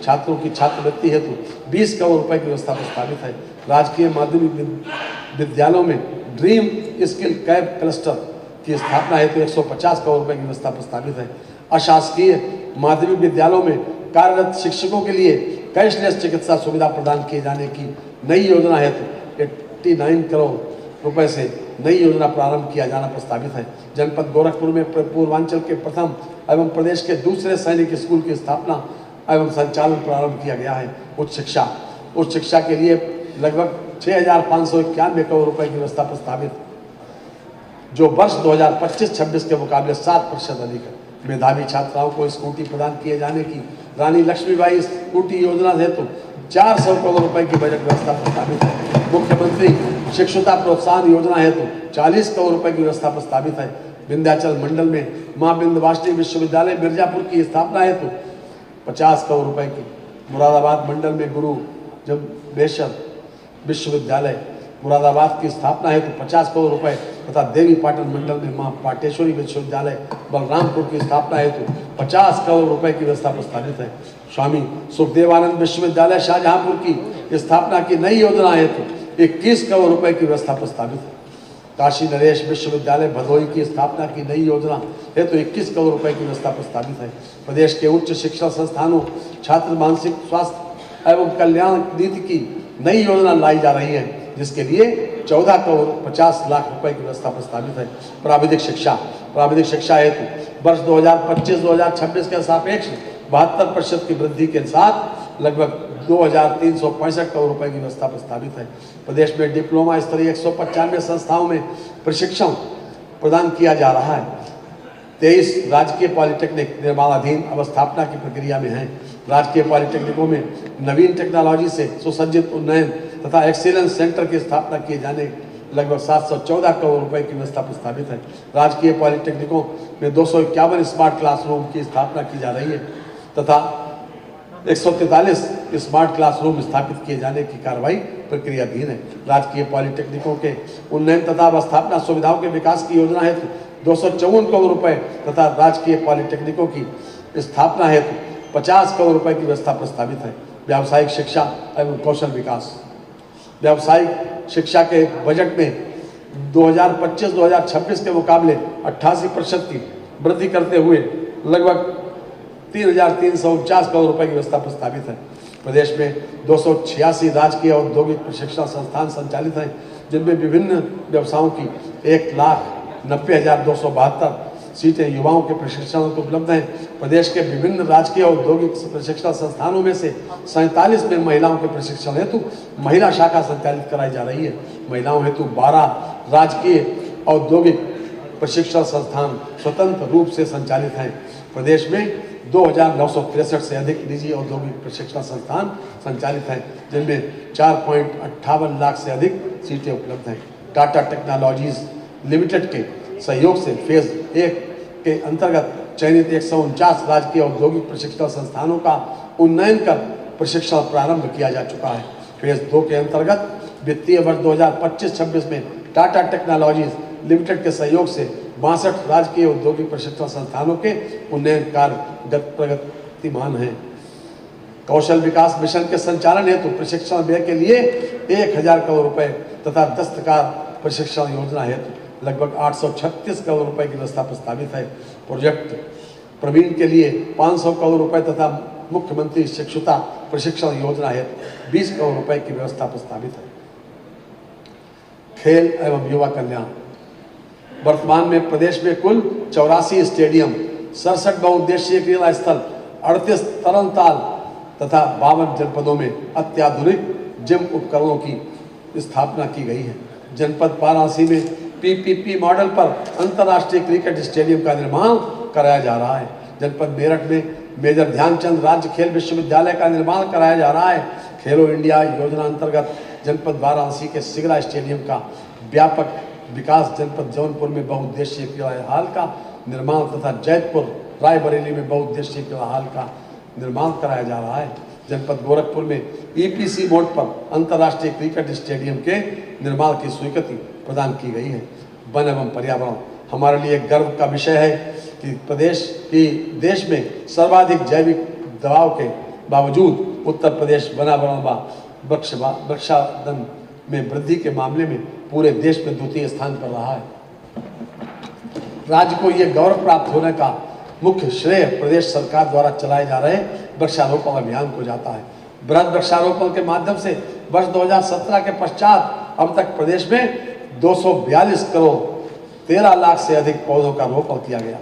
छात्रों की छात्रवृत्ति हेतु 20 करोड़ रुपए की व्यवस्था प्रस्तावित है। राजकीय माध्यमिक विद्यालयों में ड्रीम स्किल कैब क्लस्टर की स्थापना हेतु 150 करोड़ रुपए की व्यवस्था प्रस्तावित है। अशासकीय माध्यमिक विद्यालयों में कार्यरत शिक्षकों के लिए कैशलेस चिकित्सा सुविधा प्रदान किए जाने की नई योजना हेतु 89 करोड़ रुपए से नई योजना प्रारंभ किया जाना प्रस्तावित है। जनपद गोरखपुर में पूर्वांचल के प्रथम एवं प्रदेश के दूसरे सैनिक स्कूल की स्थापना एवं संचालन प्रारंभ किया गया है। उच्च शिक्षा के लिए लगभग 6,591 करोड़ रुपए की व्यवस्था प्रस्तावित, जो वर्ष 2025-26 के मुकाबले 7% अधिक है। मेधावी छात्राओं को स्कूटी प्रदान किए जाने की रानी लक्ष्मीबाई स्कूटी योजना हेतु 400 करोड़ रुपए की बजट व्यवस्था प्रस्तावित है। मुख्यमंत्री शिक्षुता प्रोत्साहन योजना हेतु 40 करोड़ रुपए की व्यवस्था प्रस्तावित है। विंध्याचल मंडल में मां विंध्यवासिनी विश्वविद्यालय मिर्जापुर की स्थापना हेतु 50 करोड़ रुपए की, मुरादाबाद मंडल में गुरु जम्बेश्वर विश्वविद्यालय मुरादाबाद की स्थापना हेतु 50 करोड़ रुपए तथा देवी पाटन मंडल में मां पाटेश्वरी विश्वविद्यालय बलरामपुर की स्थापना हेतु 50 करोड़ रुपए की व्यवस्था प्रस्तावित है। स्वामी सुखदेवानंद विश्वविद्यालय शाहजहांपुर की स्थापना की नई योजना हेतु 21 करोड़ रुपए की व्यवस्था प्रस्तावित है। काशी नरेश विश्वविद्यालय भदोही की स्थापना की नई योजना हेतु 21 करोड़ रुपए की व्यवस्था प्रस्तावित है। प्रदेश के उच्च शिक्षा संस्थानों छात्र मानसिक स्वास्थ्य एवं कल्याण नीति की नई योजना लाई जा रही है, जिसके लिए 14 करोड़ 50 लाख रुपए की व्यवस्था प्रस्तावित है। प्राविधिक शिक्षा हेतु वर्ष 2025-2026 के सापेक्ष 72% की वृद्धि के साथ लगभग 2,365 करोड़ रुपए की व्यवस्था प्रस्तावित है। प्रदेश में डिप्लोमा स्तरीय 195 संस्थाओं में प्रशिक्षण प्रदान किया जा रहा है। 23 राजकीय पॉलिटेक्निक निर्माणाधीन अवस्थापना की प्रक्रिया में है। राजकीय पॉलिटेक्निकों में नवीन टेक्नोलॉजी से सुसज्जित उन्नयन तथा एक्सीलेंस सेंटर की स्थापना किए जाने लगभग 714 करोड़ रुपए की व्यवस्था प्रस्तावित है। राजकीय पॉलिटेक्निकों में 251 स्मार्ट क्लासरूम की स्थापना की जा रही है तथा 143 स्मार्ट क्लासरूम स्थापित किए जाने की कार्रवाई प्रक्रियाधीन है। राजकीय पॉलिटेक्निकों के उन्नयन तथा अवस्थापना सुविधाओं के विकास की योजना हेतु 254 करोड़ रुपए तथा राजकीय पॉलिटेक्निकों की स्थापना हेतु 50 करोड़ रुपए की व्यवस्था प्रस्तावित है। व्यावसायिक शिक्षा एवं कौशल विकास, व्यावसायिक शिक्षा के बजट में 2025-2026 के मुकाबले 88% की वृद्धि करते हुए लगभग 3,349 करोड़ रुपए की व्यवस्था प्रस्तावित है। प्रदेश में 286 राजकीय औद्योगिक प्रशिक्षण संस्थान संचालित हैं, जिनमें विभिन्न व्यवसायों की 1,90,272 सीटें युवाओं के प्रशिक्षण को उपलब्ध हैं। प्रदेश के विभिन्न राजकीय औद्योगिक प्रशिक्षण संस्थानों में से 47 में महिलाओं के प्रशिक्षण हेतु महिला शाखा संचालित कराई जा रही है। महिलाओं हेतु 12 राजकीय औद्योगिक प्रशिक्षण संस्थान स्वतंत्र रूप से संचालित हैं। प्रदेश में 2,963 से अधिक निजी औद्योगिक प्रशिक्षण संस्थान संचालित हैं, जिनमें 4.58 लाख से अधिक सीटें उपलब्ध हैं। टाटा टेक्नोलॉजीज लिमिटेड के सहयोग से फेज 1 के अंतर्गत चयनित 149 राजकीय औद्योगिक प्रशिक्षण संस्थानों का उन्नयन कर प्रशिक्षण प्रारंभ किया जा चुका है। फेज 2 के अंतर्गत वित्तीय वर्ष 2025-26 में टाटा टेक्नोलॉजीज लिमिटेड के सहयोग से 62 राजकीय औद्योगिक प्रशिक्षण संस्थानों के उन्नयन कार्य प्रगतिमान हैं। कौशल विकास मिशन के संचालन हेतु प्रशिक्षण व्यय के लिए 1,000 करोड़ रुपए तथा दस्तकार प्रशिक्षण योजना हेतु लगभग 836 करोड़ रुपए की व्यवस्था प्रस्तावित है। प्रोजेक्ट प्रवीण के लिए 500 करोड़ रुपए तथा मुख्यमंत्री शिक्षुता प्रशिक्षण योजना हेतु 20 करोड़ रुपए की व्यवस्था प्रस्तावित है। खेल एवं युवा कल्याण, वर्तमान में प्रदेश में कुल 84 स्टेडियम, 67 बहुउद्देशीय क्रीड़ा स्थल, 38 तरणताल तथा 52 जनपदों में अत्याधुनिक जिम उपकरणों की स्थापना की गई है। जनपद वाराणसी में PPP मॉडल पर अंतर्राष्ट्रीय क्रिकेट स्टेडियम का निर्माण कराया जा रहा है। जनपद मेरठ में मेजर ध्यानचंद राज्य खेल विश्वविद्यालय का निर्माण कराया जा रहा है। खेलो इंडिया योजना अंतर्गत जनपद वाराणसी के सिगरा स्टेडियम का व्यापक विकास, जनपद जौनपुर में बहुउद्देशीय क्रीड़ा हॉल का निर्माण तथा जैतपुर रायबरेली में बहुउद्देशीय क्रीड़ा हॉल का निर्माण कराया जा रहा है। जनपद गोरखपुर में EPC मोड पर अंतर्राष्ट्रीय क्रिकेट स्टेडियम के निर्माण की स्वीकृति प्रदान की गई है। वन एवं पर्यावरण, हमारे लिए गर्व का विषय है कि देश में सर्वाधिक जैविक दवाओं के बावजूद उत्तर प्रदेश बना बनवा वृक्षारोपण में वृद्धि के मामले में पूरे देश में द्वितीय स्थान पर रहा है। राज्य को यह गौरव प्राप्त होने का मुख्य श्रेय प्रदेश सरकार द्वारा चलाए जा रहे वृक्षारोपण अभियान को जाता है। बृहद वृक्षारोपण के माध्यम से वर्ष 2017 के पश्चात अब तक प्रदेश में 242 करोड़ 13 लाख से अधिक पौधों का रोपण किया गया।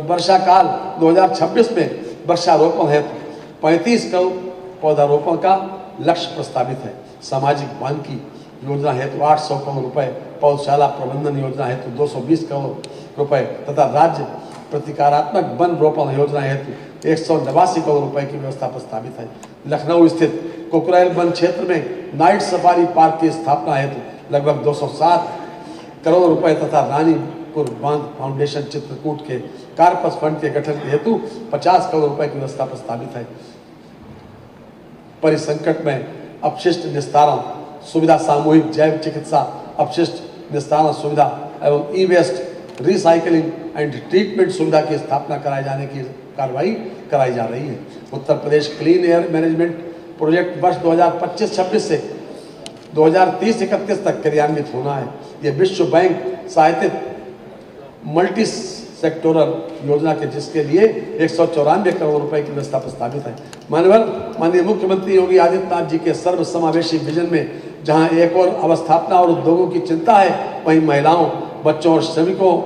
वर्षा काल 2026 में वृक्षारोपण हेतु 35 करोड़ पौधारोपण का लक्ष्य प्रस्तावित है। सामाजिक वानिकी योजना हेतु 800 करोड़ रुपए, पौधशाला प्रबंधन योजना हेतु 220 करोड़ रुपए तथा राज्य प्रतिकारात्मक वन रोपण योजना हेतु 189 करोड़ रुपए की व्यवस्था प्रस्तावित है। लखनऊ स्थित कुकरेल वन क्षेत्र में नाइट सफारी पार्क की स्थापना हेतु लगभग 207 करोड़ रुपए तथा रानीपुर बांध फाउंडेशन चित्रकूट के कार्पस फंड के गठन हेतु 50 करोड़ रुपए की व्यवस्था प्रस्तावित है। परिसंकट में अपशिष्ट निस्तारण सुविधा, सामूहिक जैव चिकित्सा अपशिष्ट निस्तारण सुविधा एवं ई वेस्ट रिसाइकलिंग एंड ट्रीटमेंट सुविधा की स्थापना कराए जाने की कार्रवाई कराई जा रही है। Uttar Pradesh clean air management project वर्ष 2025-26 से 2030-31 तक क्रियान्वित होना है। ये विश्व बैंक सहायतित मल्टी सेक्टोरल योजना के जिसके लिए 194 करोड़ रुपए की व्यवस्था प्रस्तावित है। माननीय मुख्यमंत्री योगी आदित्यनाथ जी के सर्वसमावेशी विजन में जहां एक और अवस्थापना और उद्योगों की चिंता है, वहीं महिलाओं, बच्चों और श्रमिकों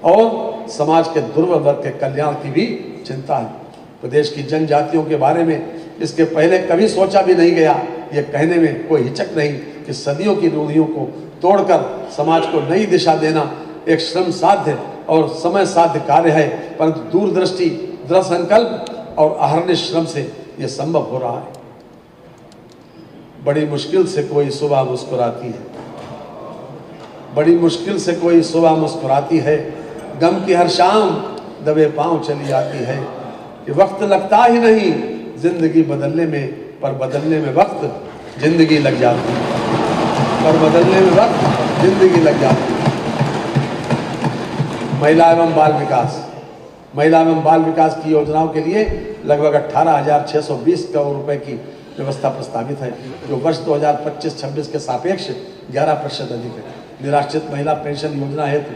और समाज के दुर्बल वर्ग के कल्याण की भी चिंता है। प्रदेश की जनजातियों के बारे में इसके पहले कभी सोचा भी नहीं गया। ये कहने में कोई हिचक नहीं कि सदियों की रूढ़ियों को तोड़कर समाज को नई दिशा देना एक श्रम साध्य और समय साध्य कार्य है, परंतु दूरदृष्टि, दृढ़ संकल्प और अहर्निश श्रम से यह संभव हो रहा है। बड़ी मुश्किल से कोई सुबह मुस्कुराती है, बड़ी मुश्किल से कोई सुबह मुस्कुराती है, गम की हर शाम दबे पांव चली आती है। कि वक्त लगता ही नहीं जिंदगी बदलने में, पर बदलने में वक्त जिंदगी लग जाती है, पर बदलने में वक्त जिंदगी लग जाती है। महिला एवं बाल विकास की योजनाओं के लिए लगभग 18,620 करोड़ रुपए की व्यवस्था प्रस्तावित है, जो वर्ष 2025-26 के सापेक्ष 11% अधिक है। निराश्रित महिला पेंशन योजना हेतु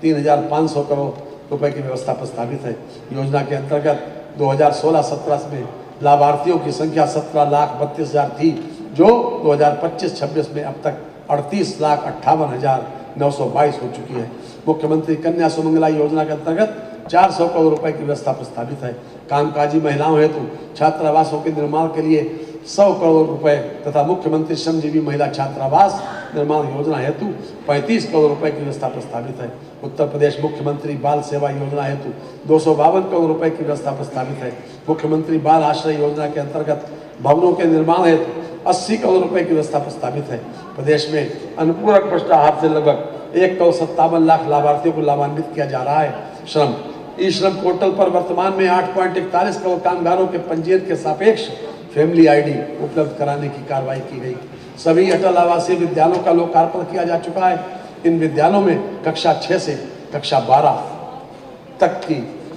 3,500 करोड़ रुपए की व्यवस्था प्रस्तावित है। योजना के अंतर्गत 2016-17 में लाभार्थियों की संख्या 17,32,000 थी, जो 2025-26 में अब तक 38,58,922 हो चुकी है। मुख्यमंत्री कन्या सुमंगला योजना के अंतर्गत 400 करोड़ रुपए की व्यवस्था प्रस्तावित है। कामकाजी महिलाओं हेतु छात्रावासों के निर्माण के लिए 100 करोड़ रुपए तथा मुख्यमंत्री श्रमजीवी महिला छात्रावास निर्माण योजना हेतु 35 करोड़ रुपए की व्यवस्था प्रस्तावित है। उत्तर प्रदेश मुख्यमंत्री बाल सेवा योजना हेतु 252 करोड़ रुपए की व्यवस्था प्रस्तावित है। मुख्यमंत्री बाल आश्रय योजना के अंतर्गत भवनों के निर्माण हेतु 80 करोड़ रुपए की व्यवस्था प्रस्तावित है। प्रदेश में अनुपूरक पुष्टाहार से लगभग 1,57 लाख लाभार्थियों को लाभान्वित किया जा रहा है। ई श्रम पोर्टल पर वर्तमान में 8.41 करोड़ कामगारों के पंजीयन के सापेक्ष फैमिली आईडी उपलब्ध कराने की कार्रवाई की गई। सभी अटल आवासीय विद्यालयों का लोकार्पण किया जा चुका है। इन विद्यालयों में कक्षा 6 से कक्षा 12 तक की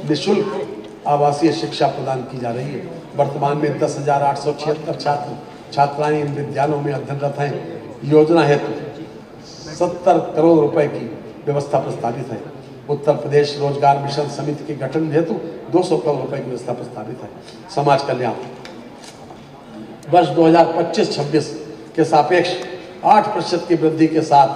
निःशुल्क आवासीय शिक्षा प्रदान की जा रही है। वर्तमान में 10,876 छात्र छात्राएं इन विद्यालयों में अध्ययनरत हैं। योजना हेतु 70 करोड़ रुपए की व्यवस्था प्रस्तावित है। उत्तर प्रदेश रोजगार मिशन समिति के गठन हेतु 200 करोड़ रुपए की व्यवस्था प्रस्तावित है। समाज कल्याण वर्ष 2025-26 के सापेक्ष 8% की वृद्धि के साथ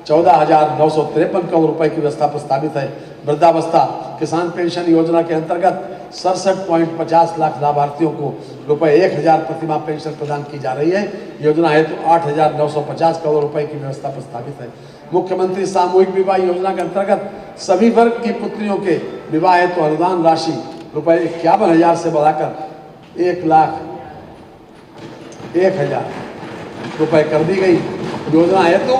14,953 करोड़ रुपए की व्यवस्था प्रस्तावित है। वृद्धावस्था किसान पेंशन योजना के अंतर्गत 67.50 लाख लाभार्थियों को रुपए 1,000 प्रतिमाह पेंशन प्रदान की जा रही है। योजना हेतु 8,950 करोड़ रुपए की व्यवस्था प्रस्तावित है। मुख्यमंत्री सामूहिक विवाह योजना के अंतर्गत सभी वर्ग की पुत्रियों के विवाह हेतु अनुदान राशि रुपए 51,000 से बढ़ाकर 1,01,000 रुपए कर दी गई। योजना हेतु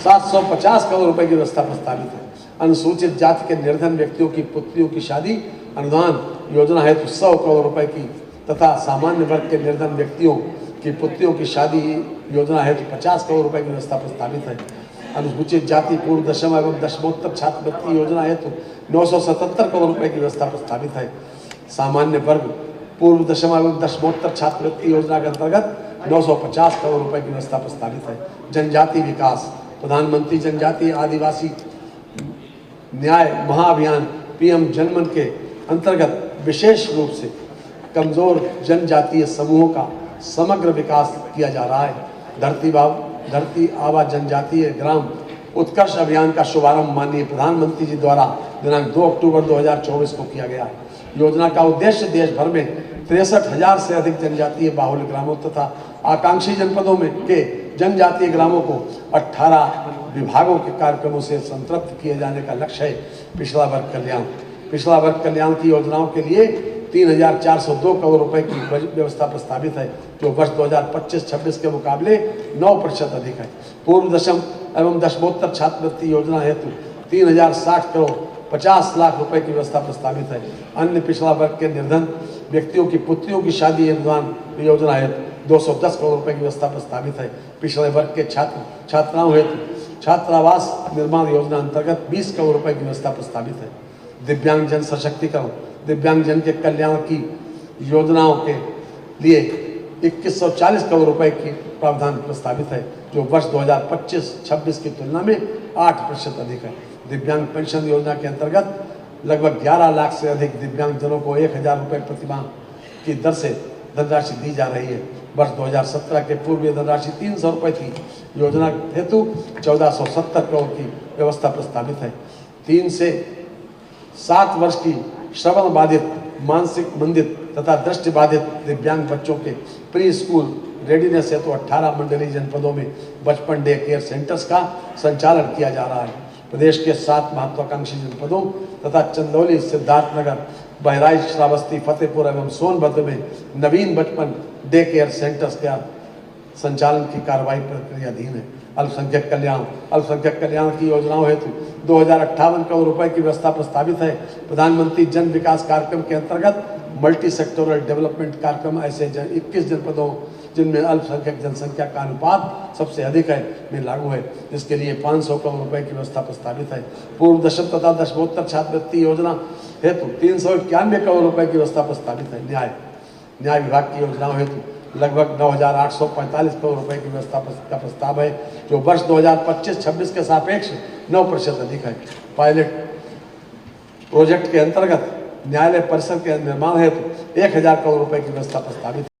750 करोड़ रुपए की व्यवस्था प्रस्तावित है। अनुसूचित जाति के निर्धन व्यक्तियों की पुत्रियों की शादी अनुदान योजना हेतु 100 करोड़ रुपए की तथा सामान्य वर्ग के निर्धन व्यक्तियों की पुत्रियों की शादी योजना हेतु 50 करोड़ रुपए की व्यवस्था प्रस्तावित है। अनुसूचित जाति पूर्व दशम एवं दशमोत्तर छात्रवृत्ति योजना हेतु 977 करोड़ रुपए की व्यवस्था प्रस्तावित है। सामान्य वर्ग पूर्व दशम एवं दशमोत्तर छात्रवृत्ति योजना के अंतर्गत 950 करोड़ रुपए की व्यवस्था प्रस्तावित है। जनजाति विकास, प्रधानमंत्री जनजातीय आदिवासी न्याय महाअभियान पीएम जनमन के अंतर्गत विशेष रूप से कमजोर जनजातीय समूहों का समग्र विकास किया जा रहा है। धरती आबा जनजातीय ग्राम उत्कर्ष अभियान का शुभारंभ माननीय प्रधानमंत्री जी द्वारा दिनांक 2 अक्टूबर 2024 को किया गया है। योजना का उद्देश्य देश भर में 63,000 से अधिक जनजातीय बाहुल्य ग्रामों तथा आकांक्षी जनपदों में के जनजातीय ग्रामों को 18 विभागों के कार्यक्रमों से संतृप्त किए जाने का लक्ष्य है। पिछड़ा वर्ग कल्याण की योजनाओं के लिए 3,402 करोड़ रुपए की व्यवस्था प्रस्तावित है, जो वर्ष 2025-26 के मुकाबले 9% अधिक है। पूर्व दशम एवं दशमोत्तर छात्रवृत्ति योजना हेतु 3,060 करोड़ 50 लाख रुपए की व्यवस्था प्रस्तावित है। अन्य पिछड़ा वर्ग के निर्धन व्यक्तियों की पुत्रियों की शादी अनुदान योजना हेतु 210 करोड़ रुपए की व्यवस्था प्रस्तावित है। पिछड़े वर्ग के छात्राओं हेतु छात्रावास निर्माण योजना अंतर्गत 20 करोड़ रुपए की व्यवस्था प्रस्तावित है। दिव्यांग जन सशक्तिकरण, दिव्यांग जन के कल्याण की योजनाओं के लिए 2140 करोड़ रुपए की प्रावधान प्रस्तावित है, जो वर्ष 2025-26 की तुलना में 8% अधिक है। दिव्यांग पेंशन योजना के अंतर्गत लगभग 11 लाख से अधिक दिव्यांग जनों को 1,000 रुपये प्रतिमाह की दर से धनराशि दी जा रही है। वर्ष 2017 के पूर्व यह धनराशि 300 रुपये थी। योजना हेतु 1470 करोड़ की व्यवस्था प्रस्तावित है। 3 से 7 वर्ष की श्रवण बाधित, मानसिक मंदित तथा दृष्टि बाधित दिव्यांग बच्चों के प्री स्कूल रेडीनेस हेतु 18 मंडलीय जनपदों में बचपन डे केयर सेंटर्स का संचालन किया जा रहा है। प्रदेश के 7 महत्वाकांक्षी जनपदों तथा चंदौली, सिद्धार्थनगर, बहराइच, श्रावस्ती, फतेहपुर एवं सोनभद्र में नवीन बचपन डे केयर सेंटर्स का संचालन की कार्रवाई प्रक्रियाधीन है। अल्पसंख्यक कल्याण की योजनाओं हेतु 2,058 करोड़ रुपए की व्यवस्था प्रस्तावित है। प्रधानमंत्री जन विकास कार्यक्रम के अंतर्गत मल्टी सेक्टोरल डेवलपमेंट कार्यक्रम ऐसे 21 जनपदों जिनमें अल्पसंख्यक जनसंख्या का अनुपात सबसे अधिक है में लागू है, जिसके लिए 500 करोड़ रुपए की व्यवस्था प्रस्तावित है। पूर्व दशम तथा दशमोत्तर छात्रवृत्ति योजना हेतु 391 करोड़ रुपए की व्यवस्था प्रस्तावित है। न्याय विभाग की योजनाओं हेतु लगभग 9,845 करोड़ रुपए की व्यवस्था का प्रस्ताव है, जो वर्ष 2025-26 के सापेक्ष 9% अधिक है। पायलट प्रोजेक्ट के अंतर्गत न्यायालय परिसर के निर्माण हेतु 1,000 करोड़ रुपए की व्यवस्था प्रस्तावित है।